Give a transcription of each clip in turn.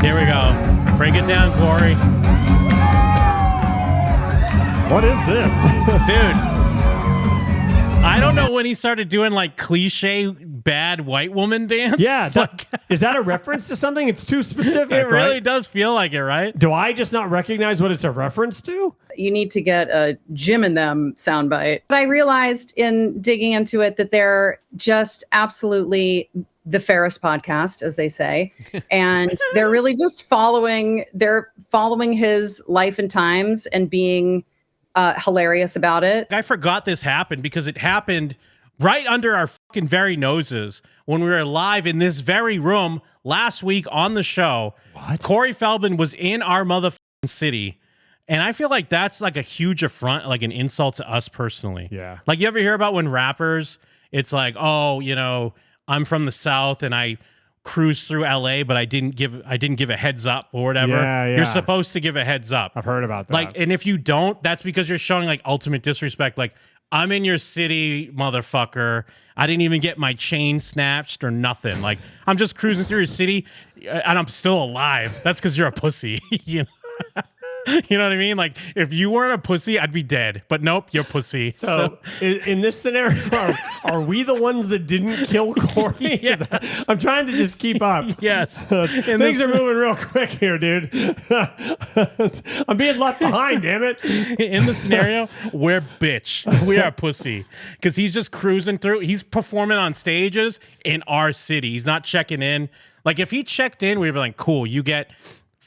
Here we go. Break it down, Corey. What is this? Dude, I don't know when he started doing like cliche bad white woman dance. Yeah. Is that a reference to something? It's too specific. It really right? does feel like it, right? Do I just not recognize what it's a reference to? You need to get a Jim and Them soundbite. But I realized in digging into it that they're just absolutely the Ferris podcast, as they say. And they're really just following his life and times and being hilarious about it. I forgot this happened because it happened right under our fucking very noses when we were live in this very room last week on the show. What? Corey Feldman was in our motherfucking city. And I feel like that's like a huge affront, like an insult to us personally. Yeah. Like, you ever hear about when rappers, it's like, oh, you know, I'm from the South and I cruised through LA, but I didn't give a heads up or whatever. Yeah. You're supposed to give a heads up. I've heard about that. Like, and if you don't, that's because you're showing like ultimate disrespect. Like, I'm in your city, motherfucker. I didn't even get my chain snatched or nothing. Like, I'm just cruising through your city and I'm still alive. That's because you're a pussy. You know? You know what I mean? Like, if you weren't a pussy, I'd be dead. But nope, you're pussy. So in this scenario, are we the ones that didn't kill Corey? Yeah. I'm trying to just keep up. Yes. Things are moving real quick here, dude. I'm being left behind, damn it. In the scenario, we're bitch. We are pussy. Because he's just cruising through. He's performing on stages in our city. He's not checking in. Like, if he checked in, we'd be like, cool, you get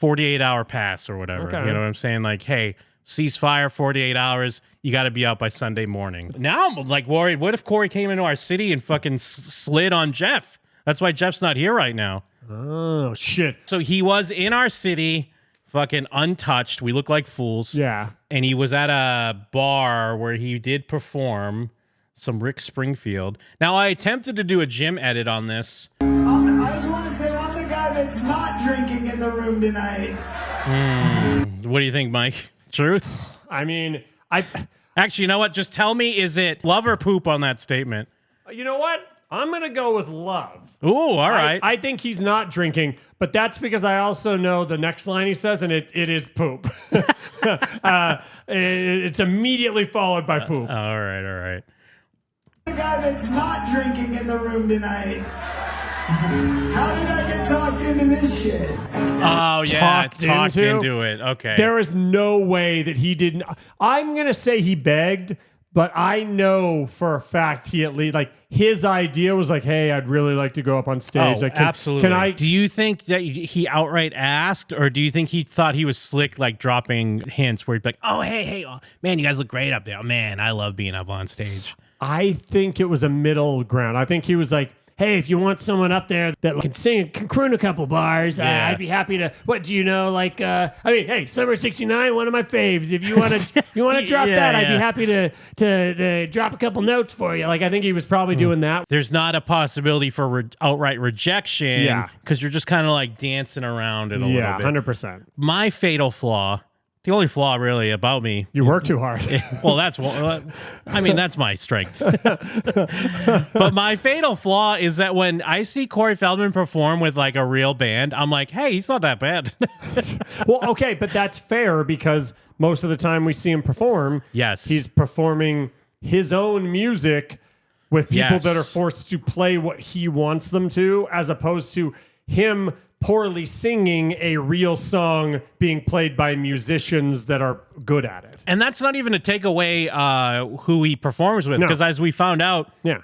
48-hour pass or whatever. Okay. You know what I'm saying? Like, hey, ceasefire, 48 hours. You got to be out by Sunday morning. Now I'm like worried. What if Corey came into our city and fucking slid on Jeff? That's why Jeff's not here right now. Oh, shit. So he was in our city, fucking untouched. We look like fools. Yeah. And he was at a bar where he did perform some Rick Springfield. Now, I attempted to do a Jim edit on this. I just want to say I'm the guy that's not drinking in the room tonight. What do you think, Mike? Truth? I mean, Actually, you know what? Just tell me, is it love or poop on that statement? you know what? I'm going to go with love. Ooh, all right. I think he's not drinking, but that's because I also know the next line he says, and it is poop. It's immediately followed by poop. All right. The guy that's not drinking in the room tonight. How did I get talked into this shit? Oh, yeah. Talked into it. Okay. There is no way that he didn't. I'm going to say he begged, but I know for a fact he at least, like, his idea was like, hey, I'd really like to go up on stage. Like, absolutely. Can I? Do you think that he outright asked, or do you think he thought he was slick, like dropping hints where he'd be like, oh, hey, oh, man, you guys look great up there. Oh, man, I love being up on stage. I think it was a middle ground. I think he was like, hey, if you want someone up there that can sing, can croon a couple bars, Yeah. I'd be happy to. What do you know? Like, hey, Summer '69, one of my faves. If you want to drop that, I'd be happy to drop a couple notes for you. Like, I think he was probably doing that. There's not a possibility for outright rejection. Yeah. Because you're just kind of like dancing around it a little bit. 100%. My fatal flaw, the only flaw really about me. You work too hard. Well, that's my strength. But my fatal flaw is that when I see Corey Feldman perform with like a real band, I'm like, hey, he's not that bad. Well, okay, but that's fair because most of the time we see him perform, Yes. he's performing his own music with people Yes. that are forced to play what he wants them to, as opposed to him poorly singing a real song being played by musicians that are good at it. And that's not even to take away who he performs with, No. because as we found out Yeah.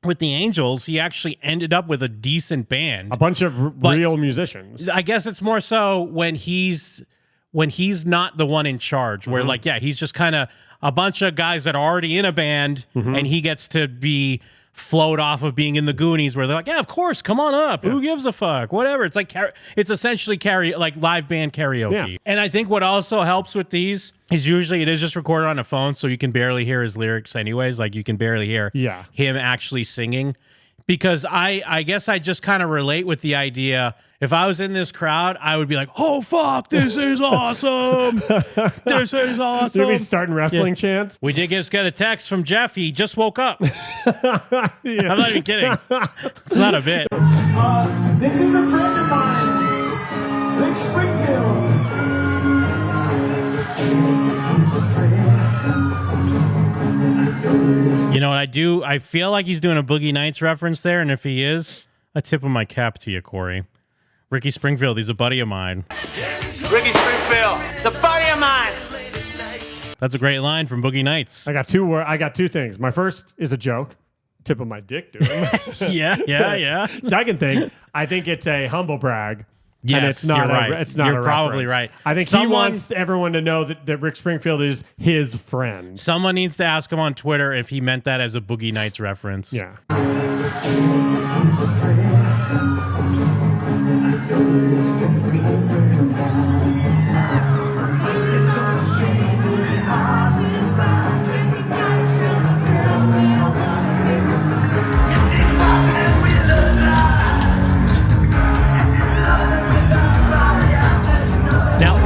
with the Angels, he actually ended up with a decent band. A bunch of real musicians. I guess it's more so when he's not the one in charge, where like, yeah, he's just kind of a bunch of guys that are already in a band, and he gets to be float off of being in the Goonies, where they're like, yeah, of course, come on up. Who gives a fuck? Whatever. It's like it's essentially like live band karaoke. Yeah. And I think what also helps with these is usually it is just recorded on a phone, so you can barely hear his lyrics anyways. Like, you can barely hear him actually singing. Because I guess I just kind of relate with the idea. If I was in this crowd, I would be like, oh, fuck, this is awesome. This is awesome. You'll be starting wrestling chants. We did just get a text from Jeff. He just woke up. I'm not even kidding. It's not a bit. This is a friend of mine. Rick Springfield. You know what I do? I feel like he's doing a Boogie Nights reference there, and if he is, I tip of my cap to you, Corey. Ricky Springfield, he's a buddy of mine. Ricky Springfield, the buddy of mine. That's a great line from Boogie Nights. I got two things. My first is a joke. Tip of my dick to him. Yeah. Second thing, I think it's a humble brag. Yes, and it's not you're right. It's not You're a probably reference. right. I think he wants everyone to know that Rick Springfield is his friend. Someone needs to ask him on Twitter if he meant that as a Boogie Nights reference. Yeah.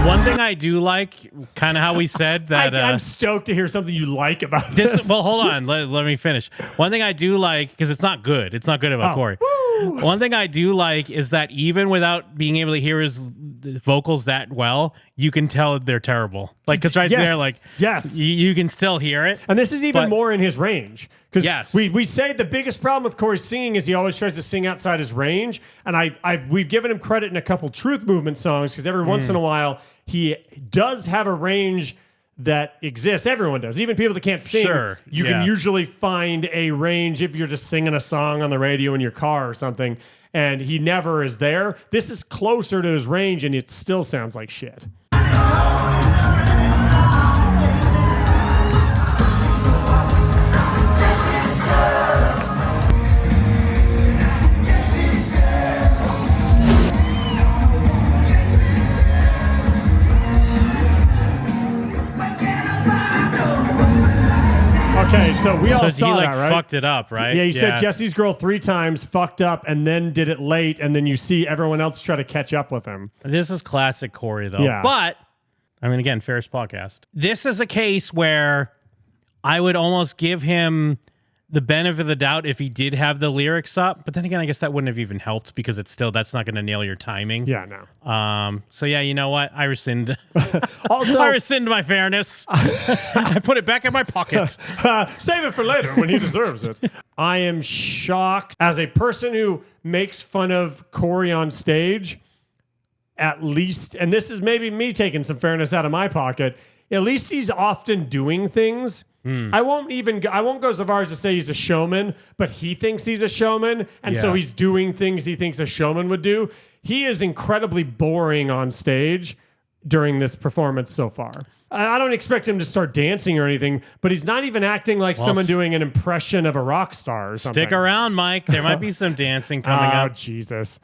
One thing I do like, kind of how we said that. I'm stoked to hear something you like about this. Well, hold on. Let me finish. One thing I do like, because it's not good. It's not good about Corey. Woo! One thing I do like is that even without being able to hear his vocals that well, you can tell they're terrible. Like, because there, like, yes, you can still hear it. And this is even more in his range. Because we say the biggest problem with Corey's singing is he always tries to sing outside his range. And we've given him credit in a couple Truth Movement songs because every once in a while he does have a range that exists. Everyone does. Even people that can't sing, you can usually find a range if you're just singing a song on the radio in your car or something. And he never is there. This is closer to his range and it still sounds like shit. Okay, so we all saw that, right? Fucked it up, right? Yeah, you said Jesse's Girl 3 times, fucked up, and then did it late, and then you see everyone else try to catch up with him. This is classic Corey, though. Yeah. But, I mean, again, Ferris podcast. This is a case where I would almost give him the benefit of the doubt if he did have the lyrics up. But then again, I guess that wouldn't have even helped because that's not going to nail your timing. Yeah, no. So yeah, you know what? I rescind. Also, I rescind my fairness. I put it back in my pocket. Save it for later when he deserves it. I am shocked as a person who makes fun of Corey on stage, at least, and this is maybe me taking some fairness out of my pocket, at least he's often doing things. I won't go so far as to say he's a showman, but he thinks he's a showman, and so he's doing things he thinks a showman would do. He is incredibly boring on stage during this performance so far. I don't expect him to start dancing or anything, but he's not even acting like someone doing an impression of a rock star or something. Stick around, Mike. There might be some dancing coming up. Oh, Jesus.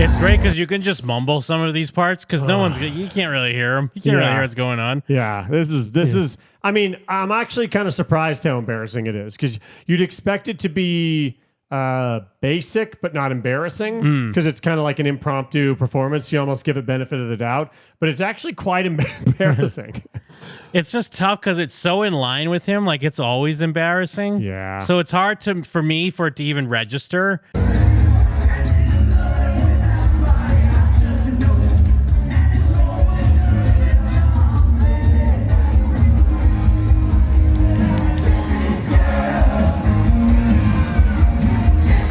It's great because you can just mumble some of these parts because you can't really hear them. You can't really hear what's going on. Yeah, this is. I mean, I'm actually kind of surprised how embarrassing it is because you'd expect it to be basic but not embarrassing because it's kind of like an impromptu performance. You almost give it benefit of the doubt, but it's actually quite embarrassing. It's just tough because it's so in line with him. Like it's always embarrassing. Yeah. So it's hard for it to even register.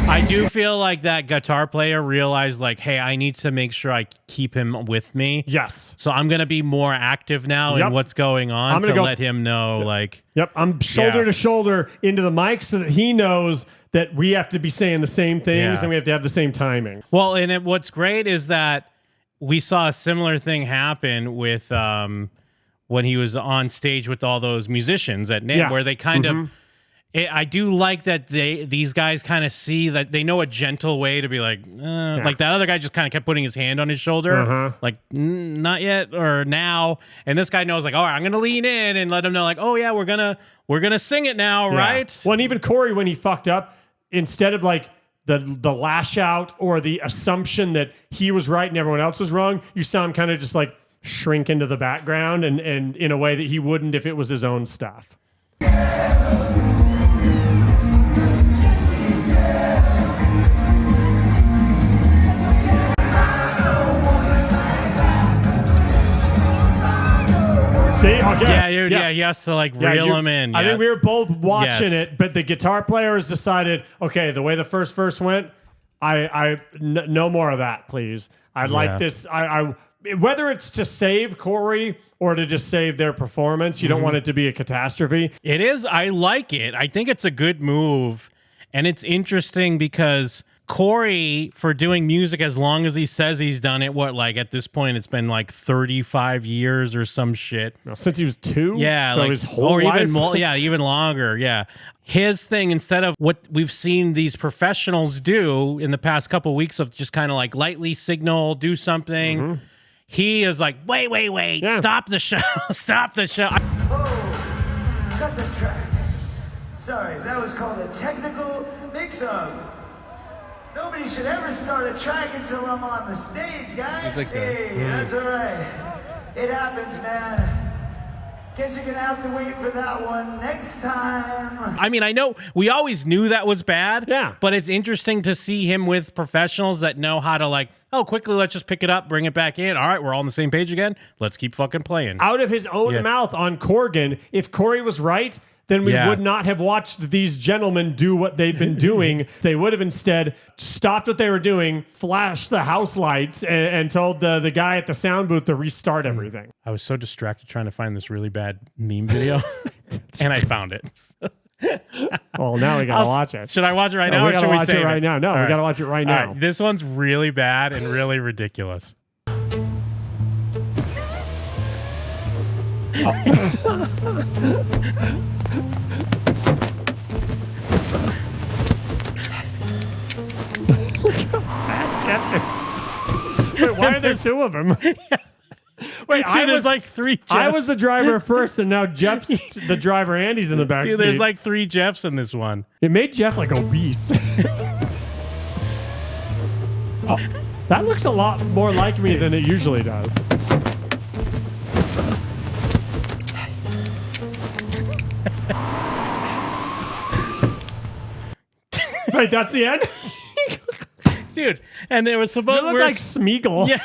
I do feel like that guitar player realized, like, hey, I need to make sure I keep him with me. Yes. So I'm going to be more active now in what's going on to let him know, like... Yep, I'm shoulder to shoulder into the mic so that he knows that we have to be saying the same things and we have to have the same timing. Well, and what's great is that we saw a similar thing happen with when he was on stage with all those musicians at NIM, where they kind of... I do like that these guys kind of see that they know a gentle way to be like that other guy just kind of kept putting his hand on his shoulder, like not yet or now, and this guy knows like, all right, I'm gonna lean in and let him know like, oh yeah, we're gonna sing it now, right? Well, and even Corey, when he fucked up, instead of like the lash out or the assumption that he was right and everyone else was wrong, you saw him kind of just like shrink into the background and in a way that he wouldn't if it was his own stuff. See? Okay. Yeah, he has to like reel him in. I think we were both watching Yes. it, but the guitar player has decided, okay, the way the first verse went, no more of that, please. I'd like this. Whether it's to save Corey or to just save their performance, you don't want it to be a catastrophe. It is. I like it. I think it's a good move, and it's interesting because Corey, for doing music as long as he says he's done it, at this point it's been like 35 years or some shit. Since he was 2? Yeah, so like his whole life? even more, even longer. Yeah. His thing, instead of what we've seen these professionals do in the past couple of weeks of just kind of like lightly signal, do something, he is like, wait, stop the show, stop the show. Oh, cut the track. Sorry, that was called a technical mix-up. Nobody should ever start a track until I'm on the stage, guys. Like hey, that's all right. It happens, man. Guess you're gonna have to wait for that one next time. I mean, I know we always knew that was bad. Yeah. But it's interesting to see him with professionals that know how to like, oh, quickly, let's just pick it up, bring it back in. All right, we're all on the same page again. Let's keep fucking playing. Out of his own mouth on Corgan, if Corey was right, then we would not have watched these gentlemen do what they've been doing. They would have instead stopped what they were doing, flashed the house lights, and told the guy at the sound booth to restart everything. I was so distracted trying to find this really bad meme video, and I found it. Well, now we gotta watch it. Should I watch it right now, We or gotta should we watch save it right now. No, we gotta watch it right All now. right, this one's really bad and really ridiculous. Wait, why are there 2 of them? Wait, There's like 3 Jeffs. I was the driver first, and now Jeff's the driver, and he's in the back Dude, seat. there's like 3 Jeffs in this one. It made Jeff like obese. That looks a lot more like me than it usually does. Wait, that's the end? Dude, and there was supposed You look like Smeagol. Yeah.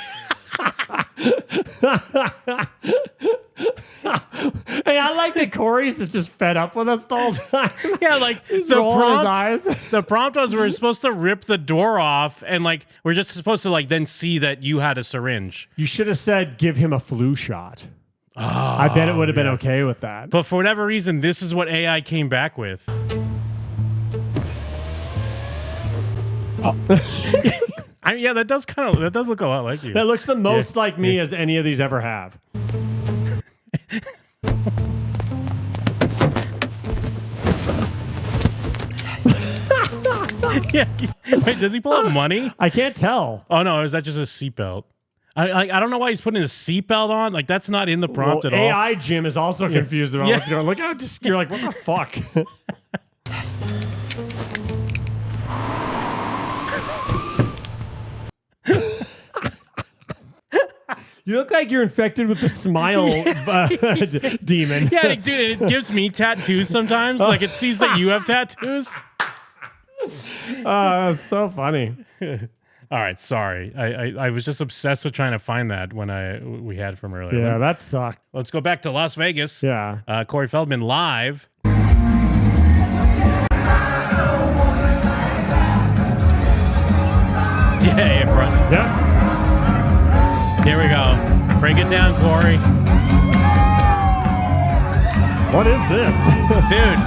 Hey, I like that Corey's just fed up with us the whole time. Yeah, like the prompt was we're supposed to rip the door off, and like we're just supposed to like then see that you had a syringe. You should have said give him a flu shot. Oh, I bet it would have been okay with that. But for whatever reason, this is what AI came back with. That does look a lot like you. That looks the most like me as any of these ever have. Yeah. Wait, does he pull out money? I can't tell. Oh no, is that just a seatbelt? I don't know why he's putting his seatbelt on. Like that's not in the prompt at all. AI Jim is also confused about what's going on. Look how you're like, what the fuck? You look like you're infected with the smile demon. Yeah, dude, it gives me tattoos sometimes. Like it sees that you have tattoos. That's so funny. All right, sorry. I was just obsessed with trying to find that when we had from earlier. Yeah, that sucked. Let's go back to Las Vegas. Yeah. Cory Feldman live. Yeah, bro. Yep. Here we go. Break it down, Corey. What is this? Dude.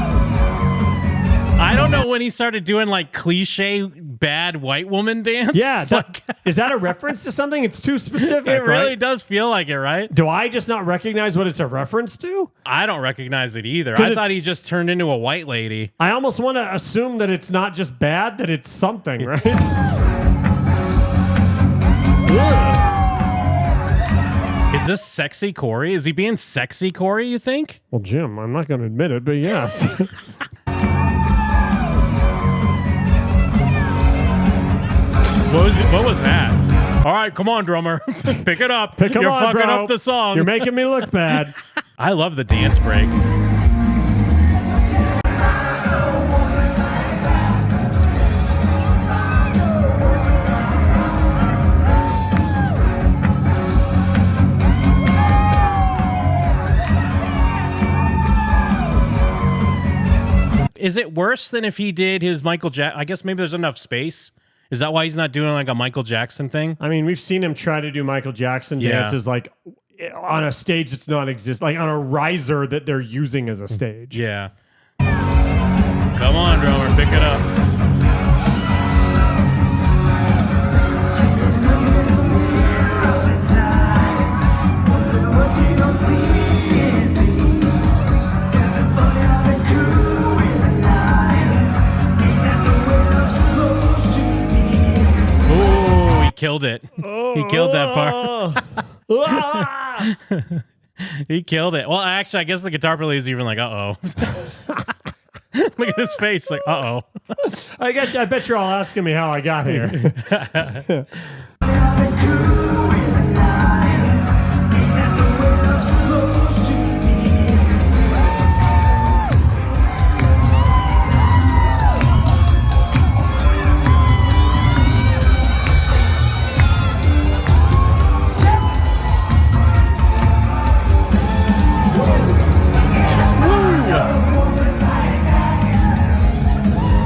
I don't know when he started doing like cliche bad white woman dance. Yeah, is that a reference to something? It's too specific. It really right? does feel like it, right? Do I just not recognize what it's a reference to? I don't recognize it either. I thought he just turned into a white lady. I almost want to assume that it's not just bad, that it's something, right? Is this sexy Corey? Is he being sexy Corey, you think? Well, Jim, I'm not going to admit it, but yes. What was that? All right, come on, drummer. Pick it up. You're fucking bro. up the song. You're making me look bad. I love the dance break. Is it worse than if he did his Michael Jackson? I guess maybe there's enough space. Is that why he's not doing like a Michael Jackson thing? I mean, we've seen him try to do Michael Jackson dances like on a stage that's not exist, like on a riser that they're using as a stage. Yeah. Come on, drummer, pick it up. Killed it. He killed that part. He killed it. Well, actually, I guess the guitar player is even like, uh-oh. Look at his face, like, uh-oh. I bet you're all asking me how I got here.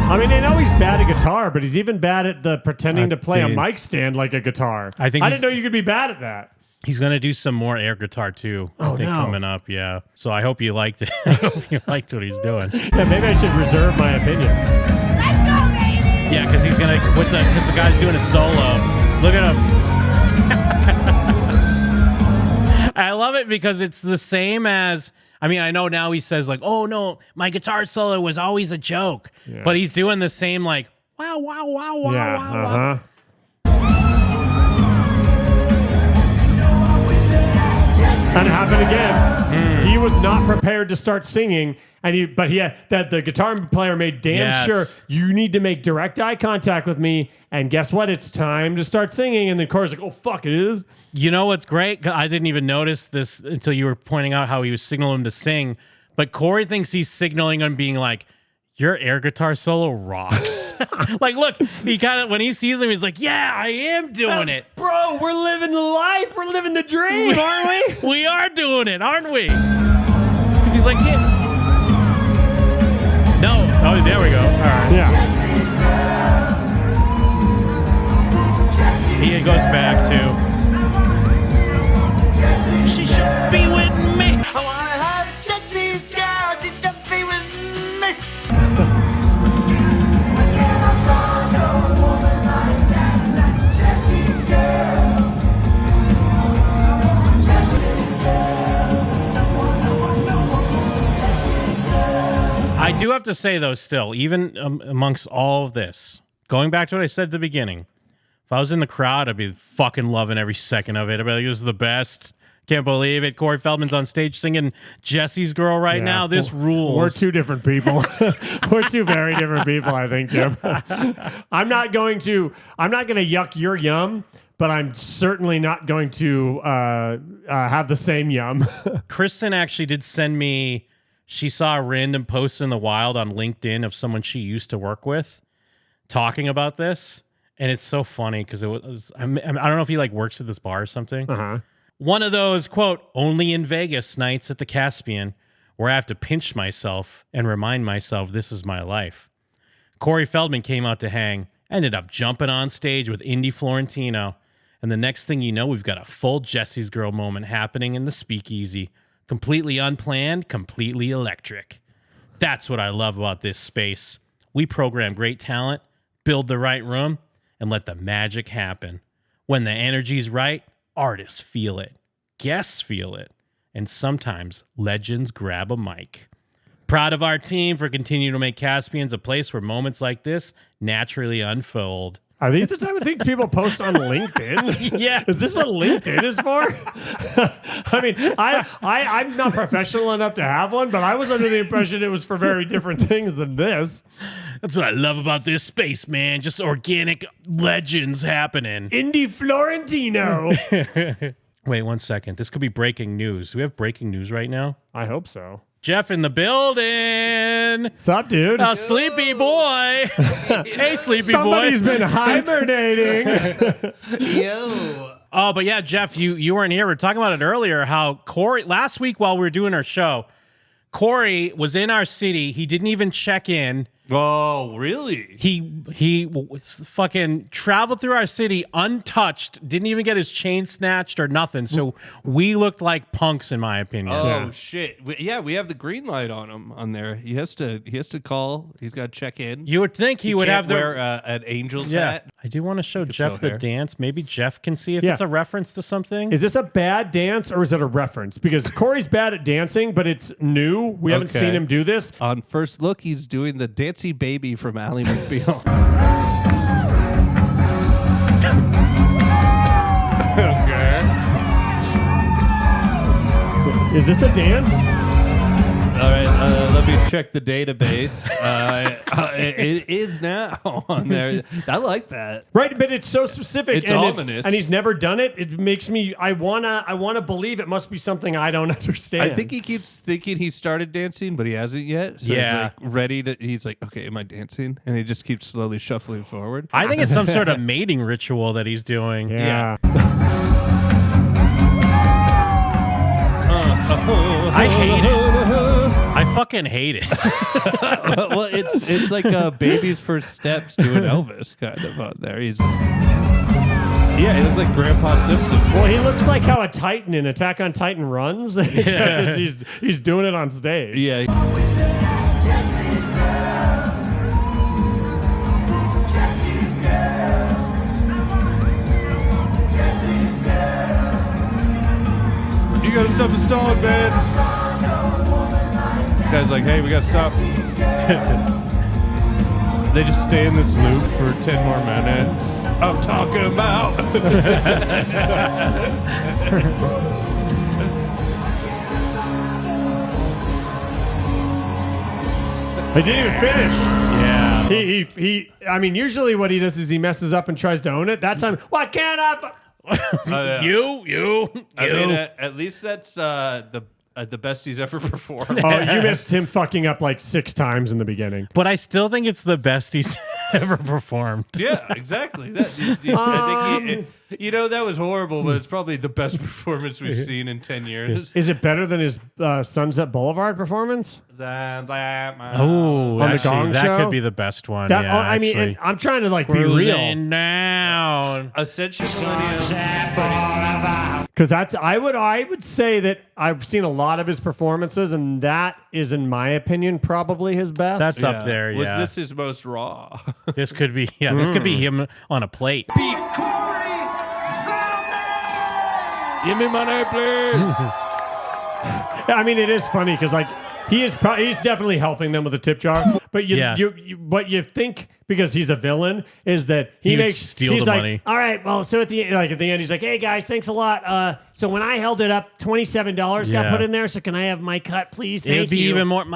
I mean, I know he's bad at guitar, but he's even bad at the pretending to play a mic stand like a guitar. I didn't know you could be bad at that. He's going to do some more air guitar, too, I think, coming up, yeah. So I hope you liked it. I hope you liked what he's doing. Yeah, maybe I should reserve my opinion. Let's go, baby! Yeah, because he's going to, because the guy's doing a solo. Look at him. I love it because it's the same as, I mean, I know now he says like, oh no, my guitar solo was always a joke. Yeah. But he's doing the same like, wow, wow, wow, wow, wow, wow. And it happened again. He was not prepared to start singing, and the guitar player made damn sure you need to make direct eye contact with me. And guess what? It's time to start singing. And the chorus like, oh fuck, it is. You know what's great? I didn't even notice this until you were pointing out how he was signaling him to sing. But Corey thinks he's signaling him, being like, your air guitar solo rocks. Like, look, he kind of, when he sees him, he's like, yeah, I am doing it. Bro, we're living the life. We're living the dream, aren't we? We are doing it, aren't we? Because he's like, yeah. No. Oh, there we go. All right. Yeah. He goes back to, she should be with me. I wanna have Jesse's girl, she should be with me. I do have to say, though, still, even amongst all of this, going back to what I said at the beginning, if I was in the crowd, I'd be fucking loving every second of it. I'd be like, this is the best. Can't believe it. Corey Feldman's on stage singing Jesse's Girl right now. This rules. We're two different people. We're two very different people, I think, Jim. I'm not going to yuck your yum, but I'm certainly not going to have the same yum. Kristen actually did send me, she saw a random post in the wild on LinkedIn of someone she used to work with talking about this. And it's so funny because it was, I don't know if he like works at this bar or something. Uh-huh. One of those, quote, only in Vegas nights at the Caspian where I have to pinch myself and remind myself this is my life. Corey Feldman came out to hang, ended up jumping on stage with Indy Florentino. And the next thing you know, we've got a full Jesse's Girl moment happening in the speakeasy. Completely unplanned, completely electric. That's what I love about this space. We program great talent, Build the right room and let the magic happen. When the energy's right, artists feel it, guests feel it, and sometimes legends grab a mic. Proud of our team for continuing to make Caspians a place where moments like this naturally unfold. Are these the type of things people post on LinkedIn? Yeah. Is this what LinkedIn is for? I mean, I'm not professional enough to have one, but I was under the impression it was for very different things than this. That's what I love about this space, man. Just organic legends happening. Indie Florentino. Wait 1 second. This could be breaking news. Do we have breaking news right now? I hope so. Jeff in the building. Sup, dude? Sleepy boy. Hey, sleepy Somebody's boy. been hibernating. Yo. Oh, but yeah, Jeff, you weren't here. We were talking about it earlier, how Corey, last week while we were doing our show, Corey was in our city. He didn't even check in. Oh, really? He fucking traveled through our city untouched, didn't even get his chain snatched or nothing. So we looked like punks, in my opinion. Oh shit! We have the green light on him on there. He has to call. He's got to check in. You would think he would can't have the wear an angel's hat. I do want to show Could Jeff sew the hair. dance. Maybe Jeff can see if Yeah. it's a reference to something. Is this a bad dance or is it a reference? Because Corey's bad at dancing, but it's new. We haven't Okay. seen him do this. On first look, he's doing the Dancy Baby from Ally McBeal. Okay. Is this a dance? All right, let me check the database. It is now on there. I like that. Right, but it's so specific. It's and ominous. and he's never done it. It makes me. I wanna believe it must be something I don't understand. I think he keeps thinking he started dancing, but he hasn't yet. So Yeah. he's like ready to. He's like, okay, am I dancing? And he just keeps slowly shuffling forward. I think it's some sort of mating ritual that he's doing. Yeah. I hate it. I fucking hate it. Well, it's like baby's first steps doing Elvis kind of on there. He looks like Grandpa Simpson. Well, he looks like how a Titan in Attack on Titan runs, except he's doing it on stage. Yeah. You gotta stop the stalling, man. Guy's like, hey, we gotta stop. They just stay in this loop for 10 more minutes. I'm talking about. He didn't even finish. Yeah. He. I mean, usually what he does is he messes up and tries to own it. That time, why can't I? You. I mean, at least that's the best he's ever performed. Oh, you missed him fucking up like 6 times in the beginning. But I still think it's the best he's ever performed. Yeah, exactly. I think that was horrible, but it's probably the best performance we've seen in 10 years. Is it better than his Sunset Boulevard performance? Oh, On the actually, Gong that Show? could be the best one. That, yeah, I mean, actually. and I'm trying to like be Cruising real down. Ascension Millennium. because I would say that I've seen a lot of his performances, and that is, in my opinion, probably his best. That's up there. Was Yeah. this his most raw? This could be. Yeah. This could be him on a plate. Give me money, please. I mean, it is funny because like he's definitely helping them with a tip jar, but what you think because he's a villain is that He would makes steal he's the like, money. All right, well, so at the end, he's like, hey guys, thanks a lot. So when I held it up, $27 got Yeah. put in there. So can I have my cut, please? It would Thank be you. even more.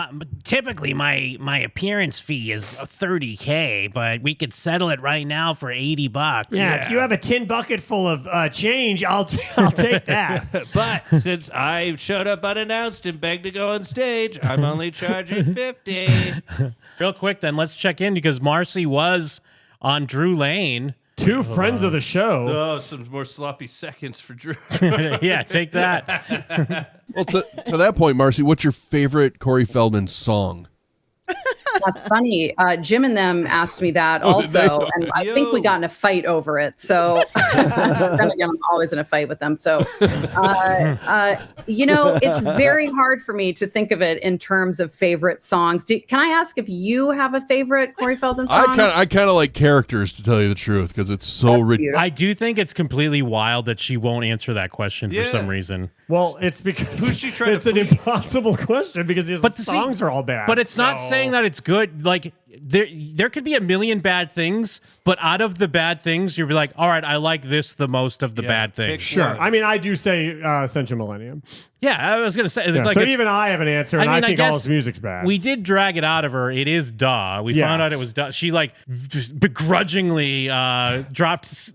Typically, my appearance fee is $30K, but we could settle it right now for $80. Yeah, if you have a tin bucket full of change, I'll take that. But since I showed up unannounced and begged to go on stage, I'm only charging $50. Real quick, then let's check in because Marcy was on Drew Lane. 2 friends of the show. Oh, some more sloppy seconds for Drew. Yeah, take that. Well, to that point, Marcy, what's your favorite Corey Feldman song? That's funny. Jim and them asked me that also, and I think we got in a fight over it. So then again, I'm always in a fight with them. So, it's very hard for me to think of it in terms of favorite songs. Can I ask if you have a favorite Corey Feldman song? I kind of like Characters, to tell you the truth, because it's so ridiculous. I do think it's completely wild that she won't answer that question for some reason. Well, it's because Who's she trying it's to an please? impossible question because the songs are all bad. But it's not saying that it's good. Like there could be a million bad things, but out of the bad things, you'll be like, all right, I like this the most of the bad things. Sure. I mean, I do say Central Millennium. Yeah, I was gonna say. It's like so even I have an answer, and I think all his music's bad. We did drag it out of her. It is duh. We found out it was duh. She just begrudgingly dropped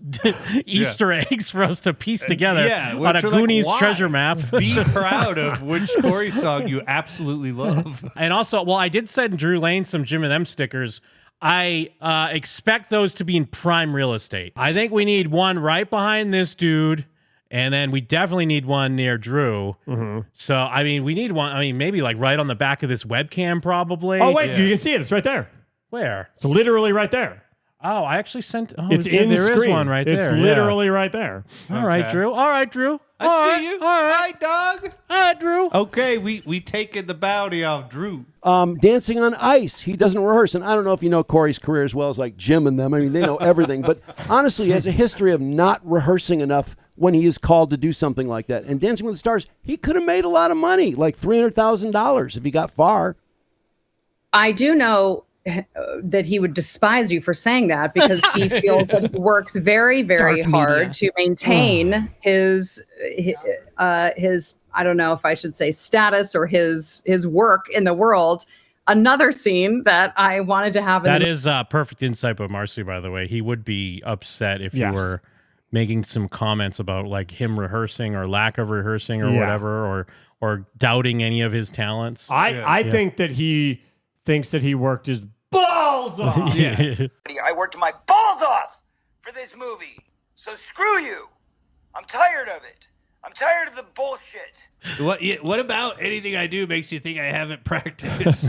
Easter eggs for us to piece together on a Goonies treasure map. Be proud of which Corey song you absolutely love. And also, I did send Drew Lane some Jim and Them stickers. I expect those to be in prime real estate. I think we need one right behind this dude. And then we definitely need one near Drew. Mm-hmm. So, I mean, we need one. I mean, maybe like right on the back of this webcam, probably. Oh, wait, you can see it. It's right there. Where? It's literally right there. Oh, I actually sent. Oh, it's in there screen. Is one right there. It's literally right there. All right, Drew. All right, Drew. I see you. All right. Hi, dog. All right, Drew. Okay, we taking the bounty off Drew. Dancing on Ice. He doesn't rehearse. And I don't know if you know Corey's career as well as like Jim and them. I mean, they know everything. But honestly, he has a history of not rehearsing enough when he is called to do something like that. And Dancing with the Stars, he could have made a lot of money, like $300,000 if he got far. I do know that he would despise you for saying that because he feels that he works very, very hard to maintain his I don't know if I should say status or his work in the world. Another scene that I wanted to have. That is perfect insight by Marcy, by the way. He would be upset if you were making some comments about like him rehearsing or lack of rehearsing or whatever, or doubting any of his talents. I think that he thinks that he worked his balls off. I worked my balls off for this movie. So screw you. I'm tired of it. I'm tired of the bullshit. What about anything I do makes you think I haven't practiced?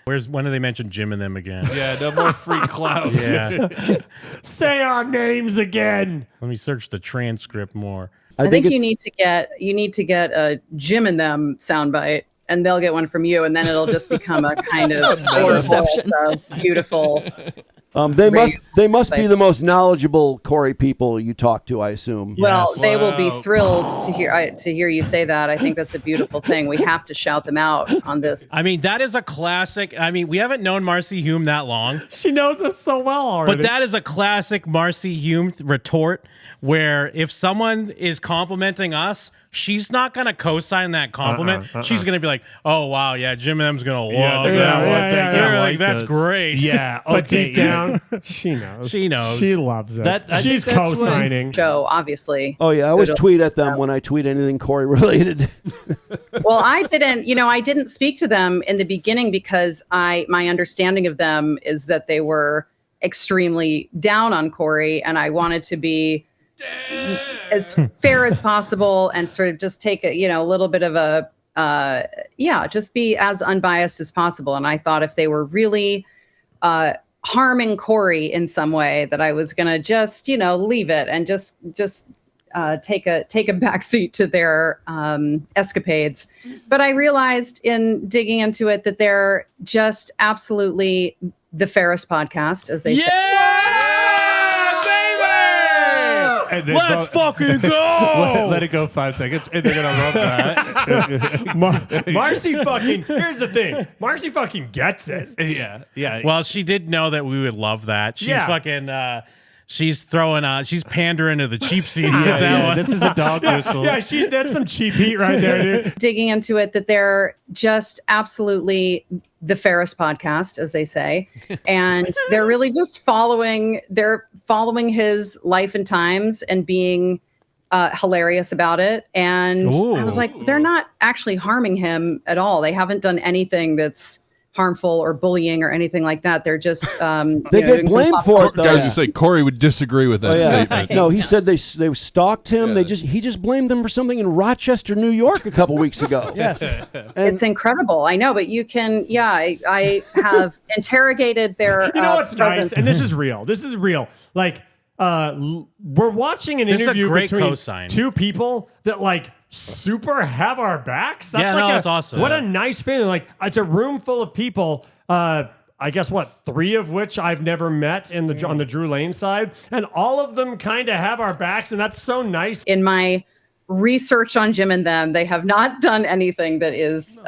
When do they mention Jim and them again? Yeah, no more free clout. Yeah. Say our names again. Let me search the transcript more. I think you need to get a Jim and them soundbite, and they'll get one from you, and then it'll just become a kind of beautiful. They must be the most knowledgeable Corey people you talk to, I assume. Well, they will be thrilled to hear you say that. I think that's a beautiful thing. We have to shout them out on this. I mean, that is a classic. I mean, we haven't known Marcy Hume that long. She knows us so well already. But that is a classic Marcy Hume retort where if someone is complimenting us, she's not going to co-sign that compliment. She's going to be like, oh, wow, yeah, Jim and them's going to love that. They're like, that's great. Yeah, okay. But deep down, she knows. She knows. She loves it. that's She's co-signing. Joe, obviously. Oh, yeah, I always tweet at them when I tweet anything Corey related. Well, I didn't speak to them in the beginning because my understanding of them is that they were extremely down on Corey, and I wanted to be as fair as possible and sort of just take a little bit of a just be as unbiased as possible. And I thought if they were really harming Corey in some way, that I was gonna just leave it and just take a backseat to their escapades. But I realized in digging into it that they're just absolutely the fairest podcast, as they say. Let's fucking go! Let it go 5 seconds, and they're gonna love that. Marcy fucking. Here's the thing. Marcy fucking gets it. Yeah. Well, she did know that we would love that. She's fucking. She's throwing. She's pandering to the cheap seats with that one. This is a dog whistle. That's some cheap heat right there, dude. Digging into it, that they're just absolutely the fairest podcast, as they say, and they're really just following his life and times and being hilarious about it. And I was like, they're not actually harming him at all. They haven't done anything that's harmful or bullying or anything like that. They're just They get blamed for it, though. Guys, you say Corey would disagree with that statement. No, he said they stalked him. He just blamed them for something in Rochester, New York, a couple weeks ago. Yes, it's incredible. I know, but you can. Yeah, I have interrogated their. You know what's nice, present- and this is real. This is real. Like, we're watching an This is a interview great between cosign. two people that like super have our backs. That's Yeah, like no, that's awesome. What a nice feeling. Like, it's a room full of people. I guess what, 3 of which I've never met in the on the Drew Lane side, and all of them kind of have our backs, and that's so nice. in my research on Jim and them, they have not done anything that is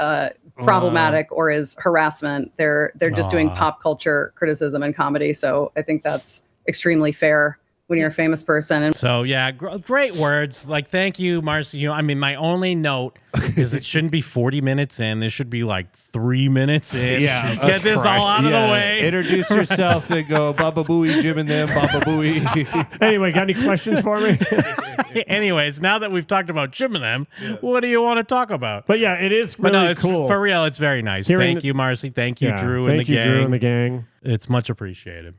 problematic or is harassment. They're just doing pop culture criticism and comedy. So I think that's extremely fair when you're a famous person. And So yeah, great words. Like, thank you, Marcy Hume. I mean, my only note is it shouldn't be 40 minutes in. This should be like 3 minutes in. Yeah, Get this all out of the way. Introduce yourself and go, Baba Booey, Jim and them, Baba Booey. Anyway, got any questions for me? Anyways, now that we've talked about Jim and them, what do you want to talk about? But yeah, it is But really no, it's cool. for real. It's very nice. Hearing Thank you, Marcy. Thank you, Yeah, Drew and the thank you, gang. Drew and the gang. It's much appreciated.